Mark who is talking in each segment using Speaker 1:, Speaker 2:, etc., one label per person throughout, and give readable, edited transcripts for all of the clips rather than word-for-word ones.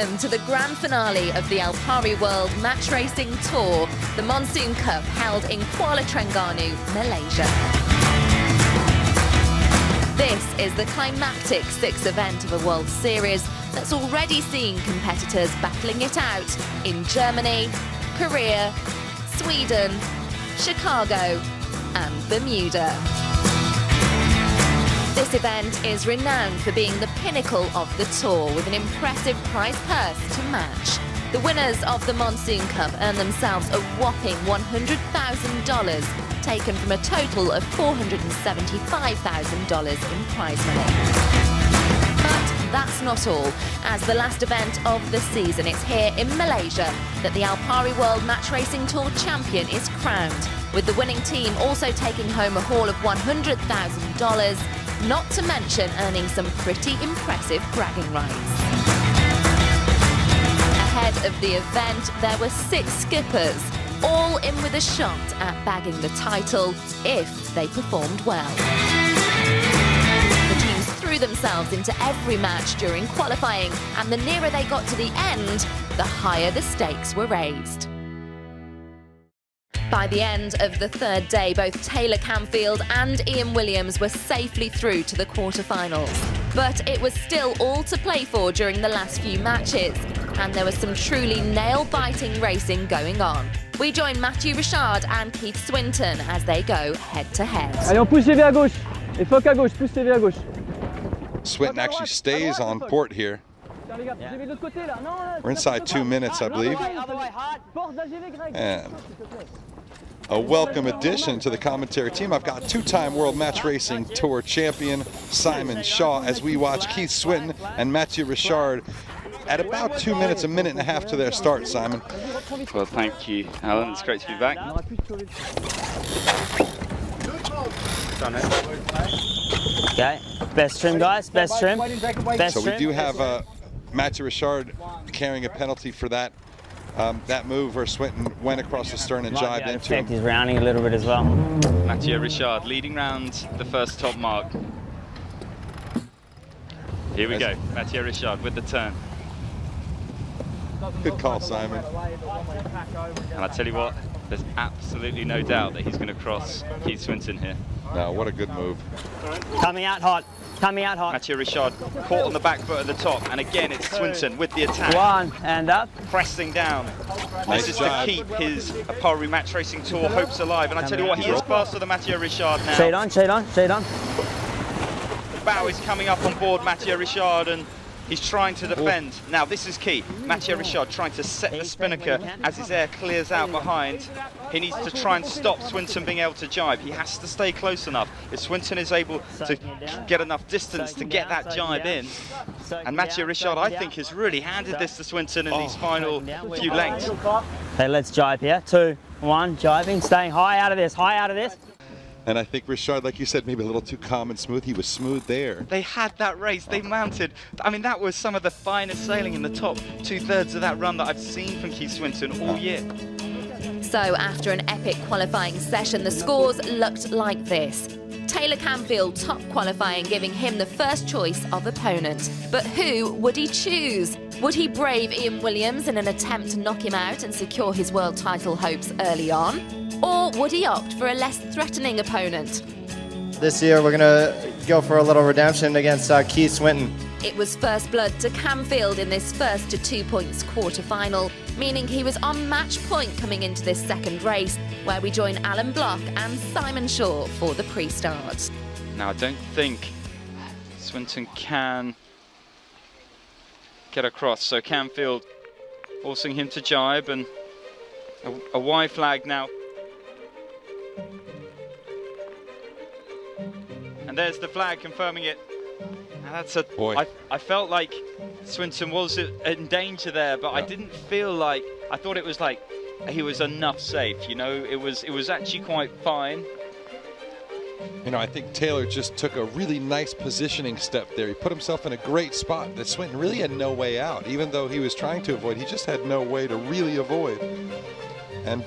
Speaker 1: Welcome to the grand finale of the Alpari World Match Racing Tour, the Monsoon Cup held in Kuala Terengganu, Malaysia. This is the climactic sixth event of a World Series that's already seen competitors battling it out in Germany, Korea, Sweden, Chicago and Bermuda. This event is renowned for being the pinnacle of the tour with an impressive prize purse to match. The winners of the Monsoon Cup earn themselves a whopping $100,000, taken from a total of $475,000 in prize money. But that's not all. As the last event of the season, it's here in Malaysia that the Alpari World Match Racing Tour champion is crowned, with the winning team also taking home a haul of $100,000, not to mention earning some pretty impressive bragging rights. Ahead of the event, there were 6 skippers, all in with a shot at bagging the title if they performed well. The teams threw themselves into every match during qualifying, and the nearer they got to the end, the higher the stakes were raised. By the end of the third day, both Taylor Canfield and Ian Williams were safely through to the quarterfinals. But it was still all to play for during the last few matches, and there was some truly nail-biting racing going on. We join Matthew Richard and Keith Swinton as they go head-to-head.
Speaker 2: Allez, on pousse CV à gauche. Et foc à gauche, pousse CV à gauche.
Speaker 3: Swinton actually stays on port here. We're inside 2 minutes, I believe. And a welcome addition to the commentary team. I've got 2-time World Match Racing Tour champion Simon Shaw as we watch Keith Swinton and Matthew Richard at about 2 minutes, a minute and a half to their start, Simon.
Speaker 4: Well, thank you, Alan. It's great to be back.
Speaker 5: Okay, best trim, guys, best trim. Best
Speaker 3: so we do have Matthew Richard carrying a penalty for that move where Swinton went across the stern and jibed into him.
Speaker 5: He's rounding a little bit as well.
Speaker 4: Mathieu Richard leading round the first top mark. Here we go, Mathieu Richard with the turn.
Speaker 3: Good call, Simon.
Speaker 4: And I tell you what, there's absolutely no doubt that he's going to cross Keith Swinton here.
Speaker 3: No, what a good move.
Speaker 5: Coming out hot. Coming out hot.
Speaker 4: Mathieu Richard caught on the back foot at the top, and again it's Swinton with the attack.
Speaker 5: One, and up.
Speaker 4: Pressing down.
Speaker 3: Nice
Speaker 4: This is
Speaker 3: job.
Speaker 4: to keep his Alpari Match Racing Tour hopes alive. And I tell you what, he is faster than Mathieu Richard now.
Speaker 5: Shade on, shade on, shade on.
Speaker 4: The bow is coming up on board Mathieu Richard, and he's trying to defend. Now this is key. Mathieu Richard trying to set the spinnaker as his air clears out behind. He needs to try and stop Swinton being able to jibe. He has to stay close enough. If Swinton is able to get enough distance to get that jibe in, and Mathieu Richard, I think, has really handed this to Swinton in these final few lengths.
Speaker 5: Okay, let's jibe here. 2, 1, jibing, staying high out of this, high out of this.
Speaker 3: And I think Richard, like you said, maybe a little too calm and smooth. He was smooth there.
Speaker 4: They had that race, they mounted. I mean, that was some of the finest sailing in the top 2/3 of that run that I've seen from Keith Swinton all year.
Speaker 1: So after an epic qualifying session, the scores looked like this. Taylor Canfield top qualifying, giving him the first choice of opponent. But who would he choose? Would he brave Ian Williams in an attempt to knock him out and secure his world title hopes early on? Or would he opt for a less threatening opponent?
Speaker 6: This year we're going to go for a little redemption against Keith Swinton.
Speaker 1: It was first blood to Canfield in this first to 2 points quarter-final, meaning he was on match point coming into this second race, where we join Alan Block and Simon Shaw for the pre-start.
Speaker 4: Now, I don't think Swinton can get across, so Canfield forcing him to jibe, and a Y flag now. And there's the flag confirming it. And that's a
Speaker 3: Boy.
Speaker 4: I felt like Swinton was in danger there, but I didn't feel like, I thought it was like he was enough safe, you know. It was actually quite fine.
Speaker 3: You know, I think Taylor just took a really nice positioning step there. He put himself in a great spot that Swinton really had no way out. Even though he was trying to avoid, he just had no way to really avoid. And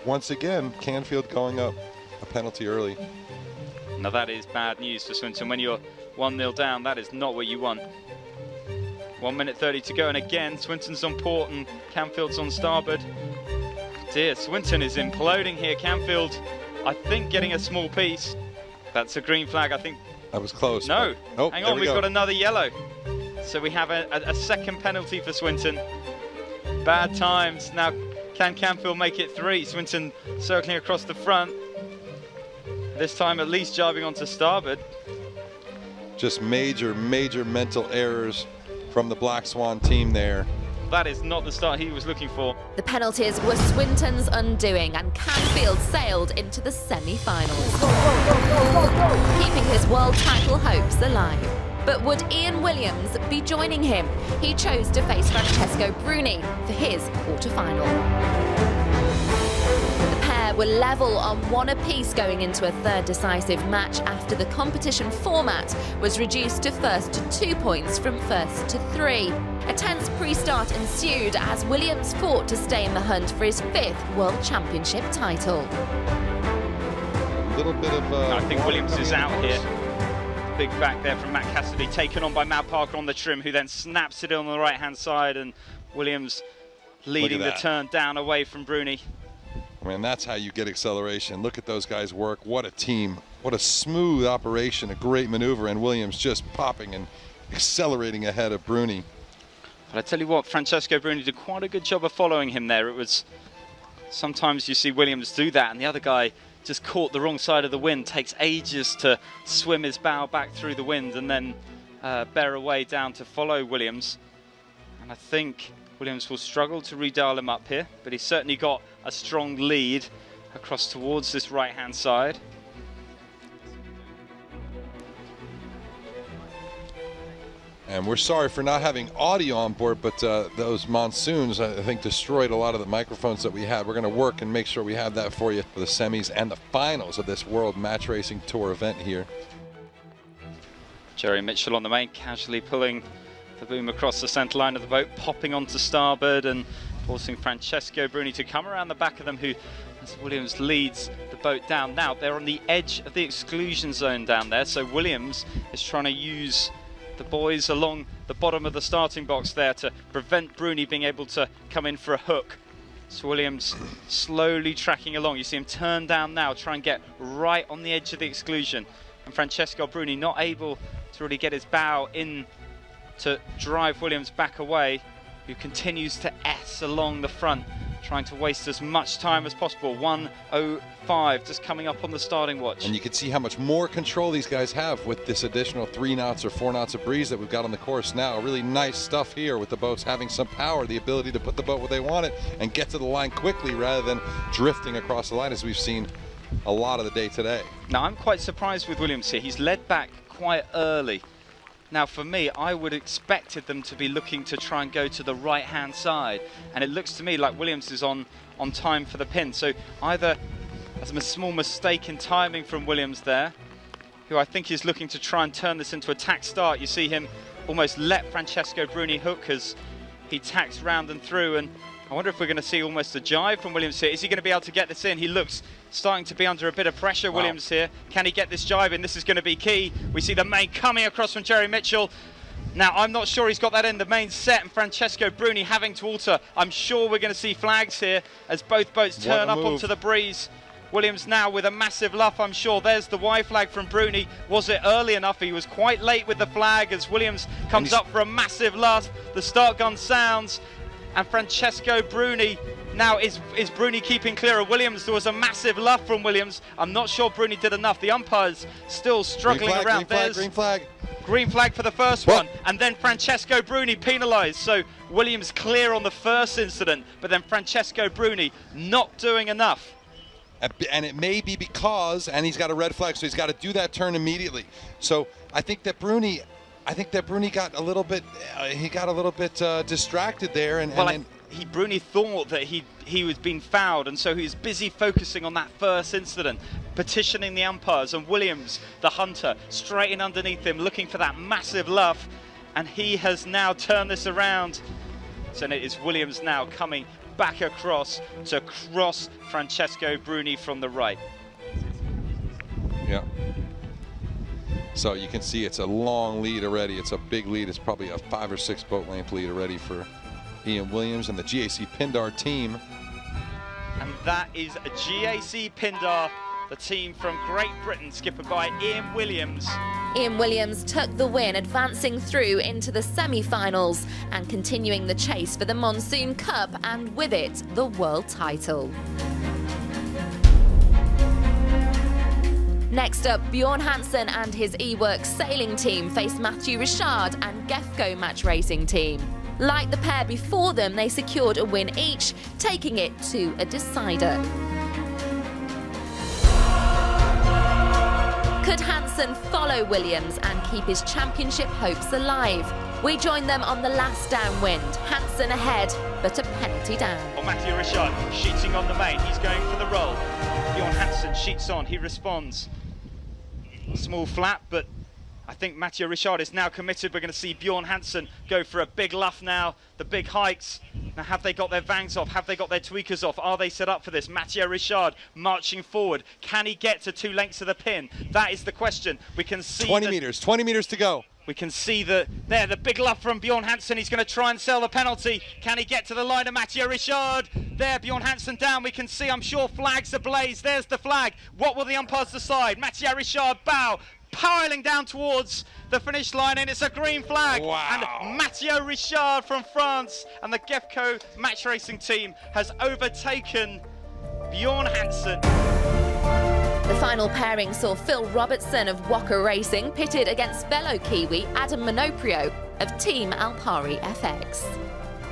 Speaker 3: once again, Canfield going up a penalty early.
Speaker 4: Now that is bad news for Swinton. When you're 1-0 down, that is not what you want. 1 minute 30 to go, and again, Swinton's on port and Canfield's on starboard. Dear, Swinton is imploding here. Canfield, I think, getting a small piece. That's a green flag, I think.
Speaker 3: That was close.
Speaker 4: No,
Speaker 3: oh,
Speaker 4: hang on, we've got another yellow. So we have a second penalty for Swinton. Bad times. Now, can Canfield make it 3? Swinton circling across the front. This time at least jibing onto starboard.
Speaker 3: Just major mental errors from the Black Swan team there.
Speaker 4: That is not the start he was looking for.
Speaker 1: The penalties were Swinton's undoing and Canfield sailed into the semi-finals, keeping his world title hopes alive. But would Ian Williams be joining him? He chose to face Francesco Bruni for his quarter-final. The pair were level on 1 apiece going into a third decisive match after the competition format was reduced to first to 2 points from first to 3. A tense pre-start ensued as Williams fought to stay in the hunt for his 5th World Championship title.
Speaker 3: A little bit of
Speaker 4: I think Williams is out here. Big back there from Matt Cassidy, taken on by Matt Parker on the trim, who then snaps it in on the right-hand side, and Williams leading the turn down away from Bruni.
Speaker 3: I mean, that's how you get acceleration. Look at those guys work. What a team. What a smooth operation, a great maneuver, and Williams just popping and accelerating ahead of Bruni.
Speaker 4: But I tell you what, Francesco Bruni did quite a good job of following him there. It was, sometimes you see Williams do that, and the other guy just caught the wrong side of the wind, takes ages to swim his bow back through the wind and then bear away down to follow Williams. And I think Williams will struggle to redial him up here, but he's certainly got a strong lead across towards this right-hand side.
Speaker 3: And we're sorry for not having audio on board, but those monsoons, I think, destroyed a lot of the microphones that we had. We're going to work and make sure we have that for you for the semis and the finals of this World Match Racing Tour event here.
Speaker 4: Jerry Mitchell on the main, casually pulling the boom across the centre line of the boat, popping onto starboard and forcing Francesco Bruni to come around the back of them, who, as Williams leads the boat down. Now, they're on the edge of the exclusion zone down there, so Williams is trying to use the boys along the bottom of the starting box there to prevent Bruni being able to come in for a hook. So Williams slowly tracking along. You see him turn down now, try and get right on the edge of the exclusion. And Francesco Bruni not able to really get his bow in to drive Williams back away, who continues to S along the front, trying to waste as much time as possible. 1:05 just coming up on the starting watch.
Speaker 3: And you can see how much more control these guys have with this additional 3 knots or 4 knots of breeze that we've got on the course now. Really nice stuff here with the boats having some power, the ability to put the boat where they want it and get to the line quickly rather than drifting across the line, as we've seen a lot of the day today.
Speaker 4: Now, I'm quite surprised with Williams here. He's led back quite early. Now, for me, I would have expected them to be looking to try and go to the right-hand side. And it looks to me like Williams is on time for the pin. So either there's a small mistake in timing from Williams there, who I think is looking to try and turn this into a tack start. You see him almost let Francesco Bruni hook as he tacks round and through. And I wonder if we're going to see almost a jive from Williams here. Is he going to be able to get this in? He looks starting to be under a bit of pressure, Williams here. Can he get this jive in? This is going to be key. We see the main coming across from Jerry Mitchell. Now, I'm not sure he's got that in the main set, and Francesco Bruni having to alter. I'm sure we're going to see flags here as both boats turn up onto the breeze. Williams now with a massive luff, I'm sure. There's the Y flag from Bruni. Was it early enough? He was quite late with the flag as Williams comes up for a massive luff. The start gun sounds, and Francesco Bruni. Now, is Bruni keeping clear of Williams? There was a massive luff from Williams. I'm not sure Bruni did enough. The umpire's still struggling around.
Speaker 3: Green flag.
Speaker 4: Green flag for the first one, and then Francesco Bruni penalised. So Williams clear on the first incident, but then Francesco Bruni not doing enough.
Speaker 3: And it may be because, and he's got a red flag, so he's got to do that turn immediately. So I think that Bruni got a little bit, distracted there,
Speaker 4: Bruni thought that he was being fouled, and so he was busy focusing on that first incident, petitioning the umpires, and Williams, the hunter, straight in underneath him, looking for that massive luff, and he has now turned this around. So it is Williams now coming back across to cross Francesco Bruni from the right.
Speaker 3: Yeah. So you can see it's a long lead already. It's a big lead. It's probably a 5 or 6 boat length lead already for Ian Williams and the GAC Pindar team.
Speaker 4: And that is a GAC Pindar, the team from Great Britain, skippered by Ian Williams.
Speaker 1: Ian Williams took the win, advancing through into the semi-finals and continuing the chase for the Monsoon Cup and with it, the world title. Next up, Bjorn Hansen and his eWorks sailing team faced Matthew Richard and Gefco match racing team. Like the pair before them, they secured a win each, taking it to a decider. Could Hansen follow Williams and keep his championship hopes alive? We join them on the last downwind. Hansen ahead, but a penalty down.
Speaker 4: Well, Matthew Richard sheeting on the main. He's going for the roll. Bjorn Hansen sheets on. He responds. Small flap, but I think Mathieu Richard is now committed. We're going to see Bjorn Hansen go for a big luff now, the big hikes. Now, have they got their vangs off? Have they got their tweakers off? Are they set up for this? Mathieu Richard marching forward. Can he get to 2 lengths of the pin? That is the question. We can see
Speaker 3: 20 meters to go.
Speaker 4: We can see the big luff from Bjorn Hansen. He's going to try and sell the penalty. Can he get to the line of Mathieu Richard? There, Bjorn Hansen down. We can see, I'm sure, flags ablaze. There's the flag. What will the umpires decide? Mathieu Richard, bow, piling down towards the finish line, and it's a green flag.
Speaker 3: Wow.
Speaker 4: And Mathieu Richard from France and the Gefco match racing team has overtaken Bjorn Hansen.
Speaker 1: The final pairing saw Phil Robertson of Walker Racing pitted against fellow Kiwi Adam Minoprio of Team Alpari FX.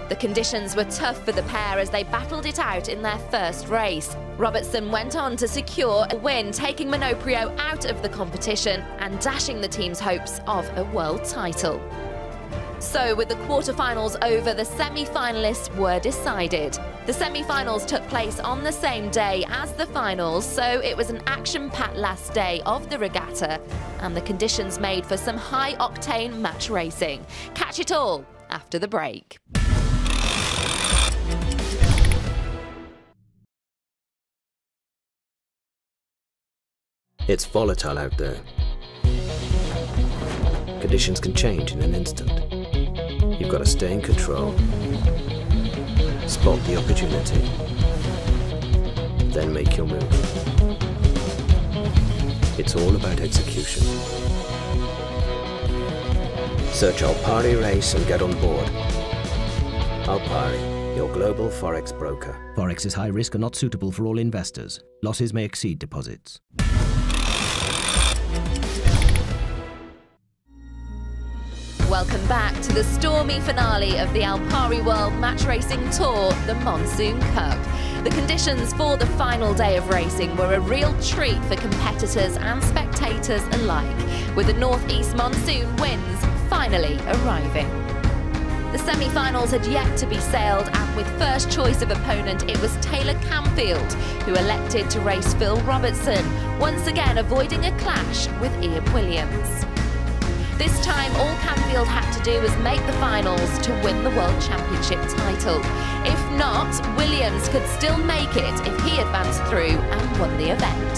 Speaker 1: The conditions were tough for the pair as they battled it out in their first race. Robertson went on to secure a win, taking Minoprio out of the competition and dashing the team's hopes of a world title. So, with the quarterfinals over, the semi-finalists were decided. The semi-finals took place on the same day as the finals, so it was an action-packed last day of the regatta, and the conditions made for some high-octane match racing. Catch it all after the break.
Speaker 7: It's volatile out there. Conditions can change in an instant. You've got to stay in control, spot the opportunity, then make your move. It's all about execution. Search Alpari Race and get on board. Alpari, your global Forex broker.
Speaker 8: Forex is high risk and not suitable for all investors. Losses may exceed deposits.
Speaker 1: Welcome back to the stormy finale of the Alpari World Match Racing Tour, the Monsoon Cup. The conditions for the final day of racing were a real treat for competitors and spectators alike, with the northeast monsoon winds finally arriving. The semi-finals had yet to be sailed, and with first choice of opponent it was Taylor Canfield who elected to race Phil Robertson, once again avoiding a clash with Ian Williams. This time, all Canfield had to do was make the finals to win the World Championship title. If not, Williams could still make it if he advanced through and won the event.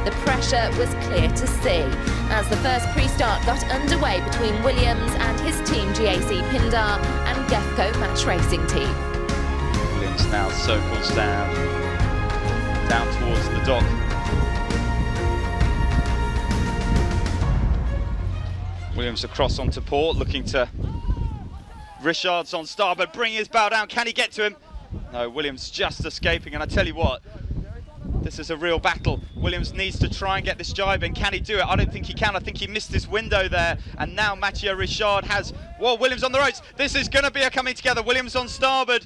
Speaker 1: The pressure was clear to see as the first pre-start got underway between Williams and his team GAC Pindar and Gefco match racing team.
Speaker 4: Williams now circles down towards the dock. Williams across onto port, looking to Richard's on starboard, bringing his bow down. Can he get to him? No, Williams just escaping, and I tell you what, this is a real battle. Williams needs to try and get this jibing. Can he do it? I don't think he can. I think he missed his window there, and now Mathieu Richard has, whoa, Williams on the ropes. This is going to be a coming together. Williams on starboard.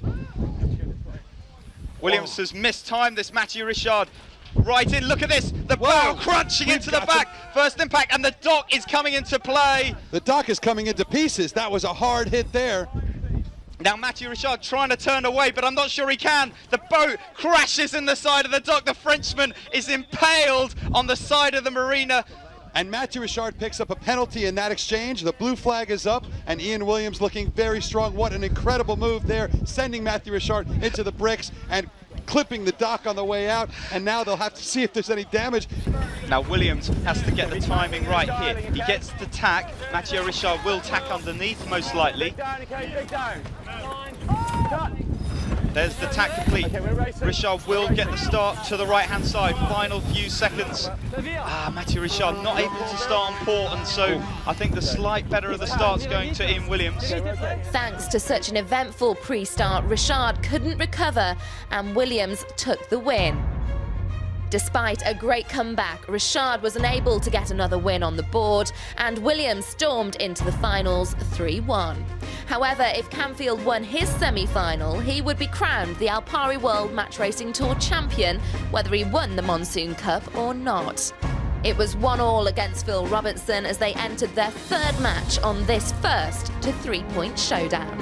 Speaker 4: Williams has missed time, this Mathieu Richard. Right in, look at this, the bow crunching into the back, first impact, and the dock is coming into play.
Speaker 3: The dock is coming into pieces. That was a hard hit there.
Speaker 4: Now Mathieu Richard trying to turn away, but I'm not sure he can. The boat crashes in the side of the dock. The Frenchman is impaled on the side of the marina.
Speaker 3: And Mathieu Richard picks up a penalty in that exchange. The blue flag is up, and Ian Williams looking very strong. What an incredible move there, sending Mathieu Richard into the bricks. And clipping the dock on the way out, and now they'll have to see if there's any damage.
Speaker 4: Now Williams has to get the timing right here. He gets the tack. Mathieu Richard will tack underneath, most likely. There's the tack complete. Richard will get the start to the right-hand side. Final few seconds. Mathieu Richard not able to start on port, and so I think the slight better of the start's going to Ian Williams.
Speaker 1: Thanks to such an eventful pre-start, Richard couldn't recover and Williams took the win. Despite a great comeback, Richard was unable to get another win on the board and Williams stormed into the finals 3-1. However, if Canfield won his semi-final, he would be crowned the Alpari World Match Racing Tour champion, whether he won the Monsoon Cup or not. It was 1-1 against Phil Robertson as they entered their third match on this first to 3-point showdown.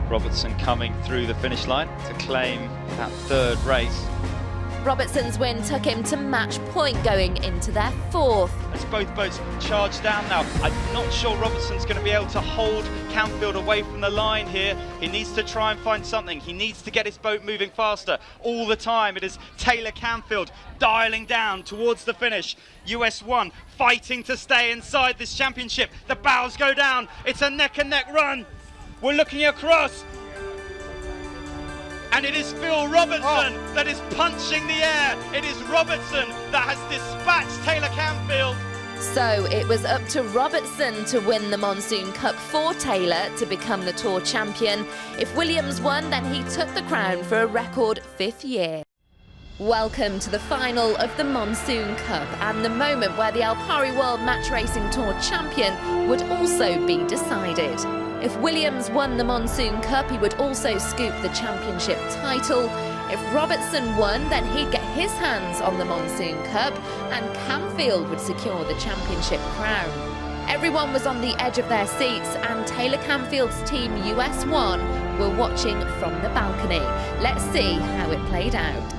Speaker 4: Robertson coming through the finish line to claim that third race.
Speaker 1: Robertson's win took him to match point going into their fourth.
Speaker 4: As both boats charge down now, I'm not sure Robertson's going to be able to hold Canfield away from the line here. He needs to try and find something. He needs to get his boat moving faster. All the time it is Taylor Canfield dialing down towards the finish. US1 fighting to stay inside this championship. The bows go down. It's a neck and neck run. We're looking across. And it is Phil Robertson that is punching the air. It is Robertson that has dispatched Taylor Canfield.
Speaker 1: So it was up to Robertson to win the Monsoon Cup for Taylor to become the Tour champion. If Williams won, then he took the crown for a record 5th year. Welcome to the final of the Monsoon Cup and the moment where the Alpari World Match Racing Tour champion would also be decided. If Williams won the Monsoon Cup, he would also scoop the championship title. If Robertson won, then he'd get his hands on the Monsoon Cup and Canfield would secure the championship crown. Everyone was on the edge of their seats and Taylor Canfield's team US1 were watching from the balcony. Let's see how it played out.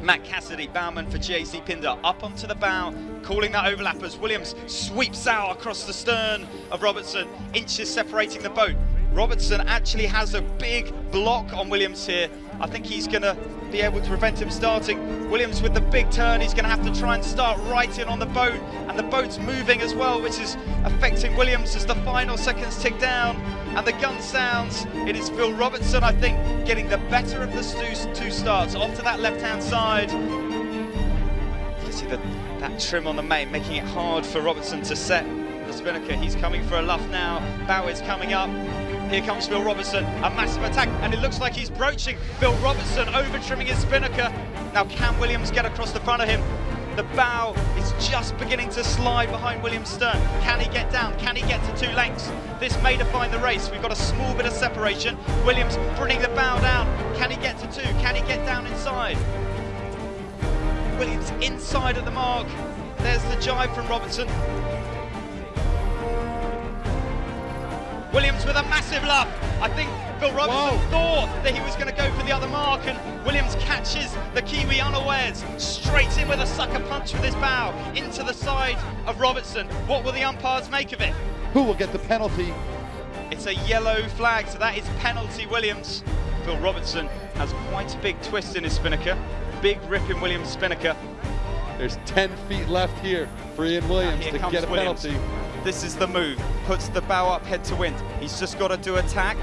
Speaker 4: Matt Cassidy, bowman for GAC Pindar, up onto the bow, calling that overlap as Williams sweeps out across the stern of Robertson, inches separating the boat. Robertson actually has a big block on Williams here. I think he's going to be able to prevent him starting. Williams with the big turn, he's going to have to try and start right in on the boat, and the boat's moving as well, which is affecting Williams as the final seconds tick down and the gun sounds. It is Phil Robertson, I think, getting the better of the two starts onto that left-hand side. You can see that trim on the main, making it hard for Robertson to set the spinnaker. He's coming for a luff now. Bow is coming up. Here comes Phil Robertson, a massive attack, and it looks like he's broaching. Phil Robertson over-trimming his spinnaker. Now can Williams get across the front of him? The bow is just beginning to slide behind Williams' stern. Can he get down? Can he get to 2 lengths? This may define the race. We've got a small bit of separation. Williams bringing the bow down. Can he get to 2? Can he get down inside? Williams inside of the mark. There's the jibe from Robertson. Williams with a massive luff. I think Phil Robertson thought that he was going to go for the other mark, and Williams catches the Kiwi unawares, straight in with a sucker punch with his bow into the side of Robertson. What will the umpires make of it?
Speaker 3: Who will get the penalty?
Speaker 4: It's a yellow flag, so that is penalty Williams. Phil Robertson has quite a big twist in his spinnaker, big rip in Williams' spinnaker.
Speaker 3: There's 10 feet left here for Ian Williams to get a penalty.
Speaker 4: This is the move, puts the bow up head to wind. He's just got to do a tack.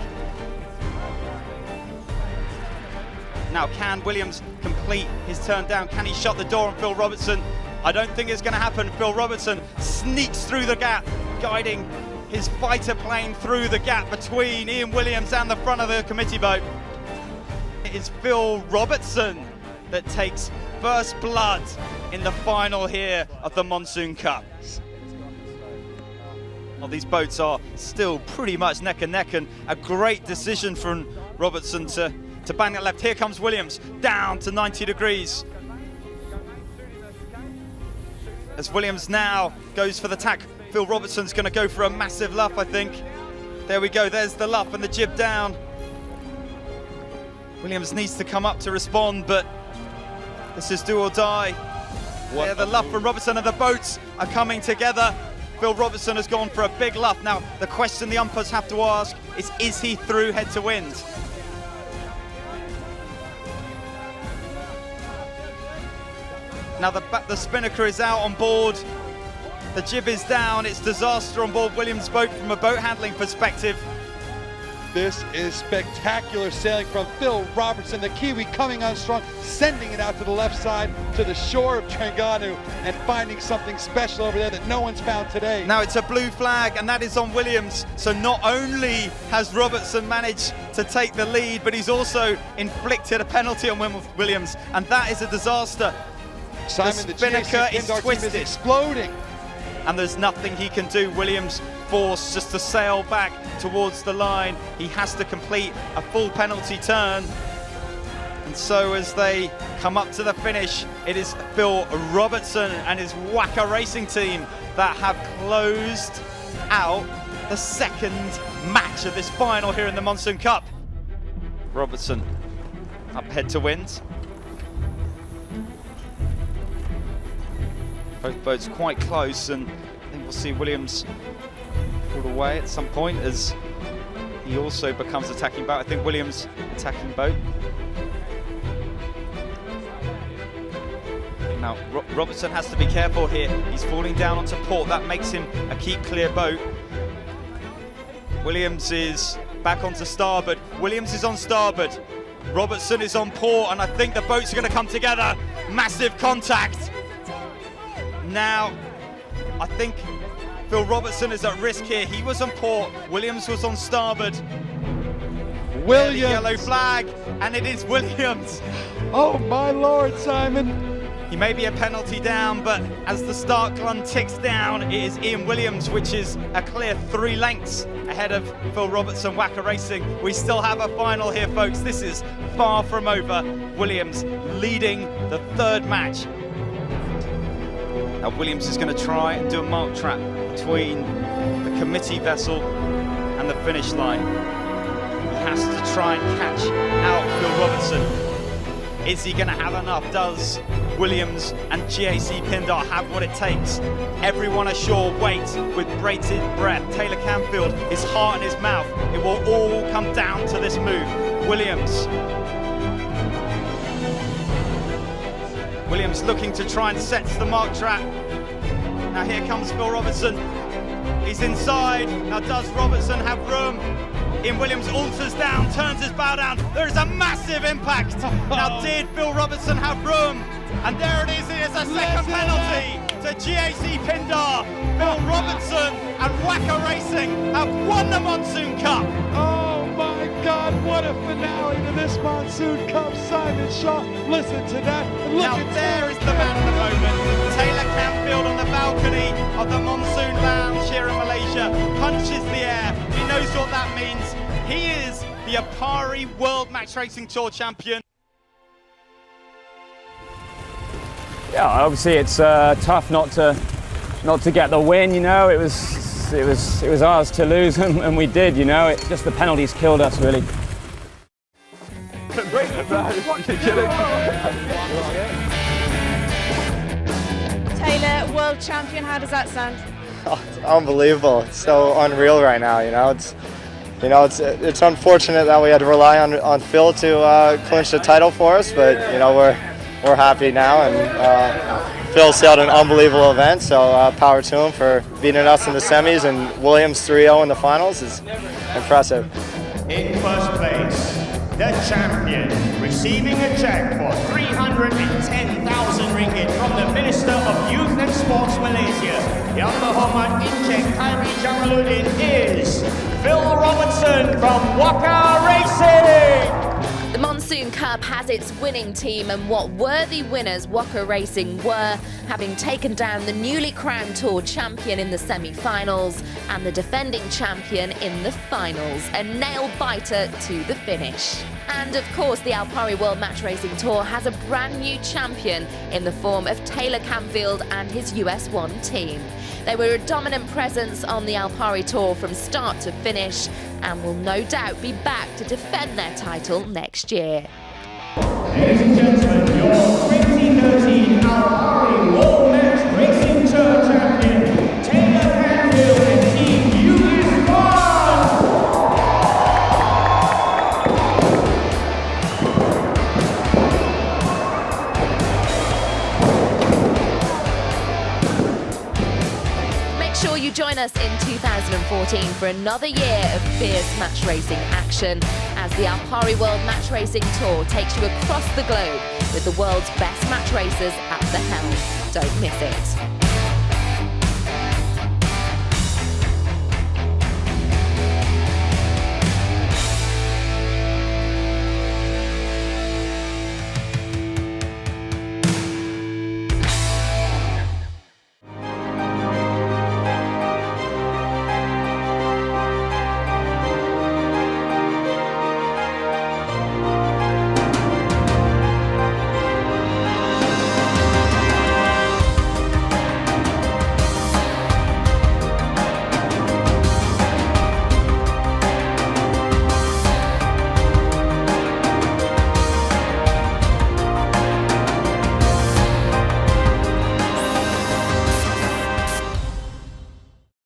Speaker 4: Now can Williams complete his turn down? Can he shut the door on Phil Robertson? I don't think it's going to happen. Phil Robertson sneaks through the gap, guiding his fighter plane through the gap between Ian Williams and the front of the committee boat. It is Phil Robertson that takes first blood in the final here of the Monsoon Cup. Well, these boats are still pretty much neck and neck, and a great decision from Robertson to bang that left. Here comes Williams, down to 90 degrees. As Williams now goes for the tack, Phil Robertson's going to go for a massive luff, I think. There we go, there's the luff and the jib down. Williams needs to come up to respond, but this is do or die. There, the luff from Robertson, and the boats are coming together. Phil Robertson has gone for a big luff. Now, the question the umpires have to ask is he through head to wind? Now the spinnaker is out on board. The jib is down. It's disaster on board Williams' boat from a boat handling perspective.
Speaker 3: This is spectacular sailing from Phil Robertson, the Kiwi coming on strong, sending it out to the left side to the shore of Terengganu and finding something special over there that no one's found today.
Speaker 4: Now it's a blue flag and that is on Williams. So not only has Robertson managed to take the lead, but he's also inflicted a penalty on Williams, and that is a disaster.
Speaker 3: Simon,
Speaker 4: the spinnaker is twisted.
Speaker 3: Is exploding.
Speaker 4: And there's nothing he can do. Williams forced just to sail back towards the line. He has to complete a full penalty turn. And so as they come up to the finish, it is Phil Robertson and his Waka Racing team that have closed out the second match of this final here in the Monsoon Cup. Robertson up head to wind. Both boats quite close, and I think we'll see Williams pulled away at some point as he also becomes attacking boat. I think Williams attacking boat. Now Robertson has to be careful here. He's falling down onto port. That makes him a keep clear boat. Williams is back onto starboard. Williams is on starboard. Robertson is on port, and I think the boats are going to come together. Massive contact. Now, I think Phil Robertson is at risk here. He was on port, Williams was on starboard.
Speaker 3: Williams!
Speaker 4: Yellow flag, and it is Williams.
Speaker 3: Oh my Lord, Simon.
Speaker 4: He may be a penalty down, but as the start gun ticks down, it is Ian Williams, which is a clear 3 lengths ahead of Phil Robertson, Waka Racing. We still have a final here, folks. This is far from over. Williams leading the 3rd match. Now Williams is going to try and do a mark trap between the committee vessel and the finish line. He has to try and catch out Phil Robertson. Is he going to have enough? Does Williams and GAC Pindar have what it takes? Everyone ashore waits with bated breath. Taylor Canfield, his heart in his mouth. It will all come down to this move. Williams looking to try and set the mark trap. Now here comes Phil Robertson. He's inside. Now does Robertson have room? Ian Williams alters down, turns his bow down. There is a massive impact. Now did Phil Robertson have room? And there it is. It is a second penalty to GAC Pindar. Phil Robertson and Waka Racing have won the Monsoon Cup.
Speaker 3: Oh my God, what a finale to this Monsoon Cup, Simon Shaw. Listen to that. Look
Speaker 4: now there is the man of the moment. Taylor Canfield on the balcony of the Monsoon Lounge here in Malaysia punches the air. He knows what that means. He is the Apari World Match Racing Tour champion.
Speaker 5: Yeah, obviously it's tough not to get the win. You know, it was ours to lose, and we did. You know, just the penalties killed us really.
Speaker 9: Taylor, world champion. How does that sound?
Speaker 6: Oh, it's unbelievable. It's so unreal right now. It's unfortunate that we had to rely on Phil to clinch the title for us, but we're happy now, and Phil sailed an unbelievable event, so power to him for beating us in the semis, and Williams 3-0 in the finals is impressive.
Speaker 10: In first place, the champion, receiving a check for 310,000 ringgit from the Minister of Youth and Sports Malaysia, Yang Berhormat Encik Khairi Jamaluddin, is Phil Robertson from Waka Racing.
Speaker 1: The Monsoon Cup has its winning team, and what worthy winners Waka Racing were, having taken down the newly crowned Tour champion in the semi-finals and the defending champion in the finals. A nail-biter to the finish. And of course, the Alpari World Match Racing Tour has a brand new champion in the form of Taylor Canfield and his US1 team. They were a dominant presence on the Alpari Tour from start to finish and will no doubt be back to defend their title next year.
Speaker 10: Ladies and gentlemen, your 2013 Alpari World Match Racing Tour champion, Taylor Canfield and Team US1!
Speaker 1: you join us in 2014 for another year of fierce match racing action as the Alpari World Match Racing Tour takes you across the globe with the world's best match racers at the helm. Don't miss it.